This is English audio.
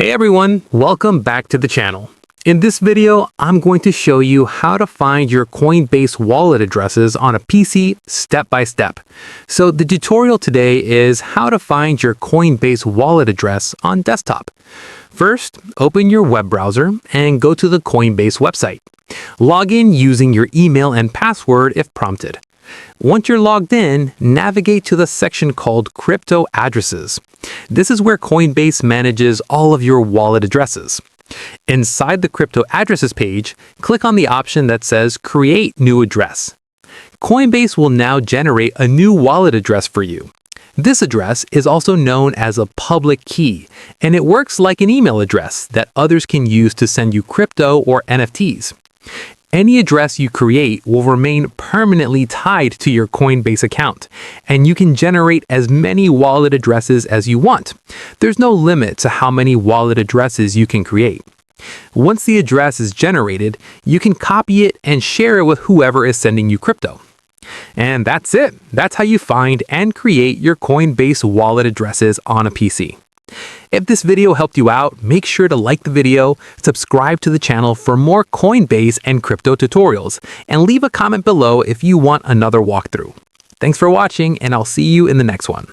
Hey everyone, welcome back to the channel. In this video, I'm going to show you how to find your Coinbase wallet addresses on a PC step by step. So the tutorial today is how to find your Coinbase wallet address on desktop. First, open your web browser and go to the Coinbase website. Log in using your email and password if prompted. Once you're logged in, navigate to the section called Crypto Addresses. This is where Coinbase manages all of your wallet addresses. Inside the Crypto Addresses page, click on the option that says Create New Address. Coinbase will now generate a new wallet address for you. This address is also known as a public key, and it works like an email address that others can use to send you crypto or NFTs. Any address you create will remain permanently tied to your Coinbase account, and you can generate as many wallet addresses as you want. There's no limit to how many wallet addresses you can create. Once the address is generated, you can copy it and share it with whoever is sending you crypto. And that's it. That's how you find and create your Coinbase wallet addresses on a PC. If this video helped you out, make sure to like the video, subscribe to the channel for more Coinbase and crypto tutorials, and leave a comment below if you want another walkthrough. Thanks for watching, and I'll see you in the next one.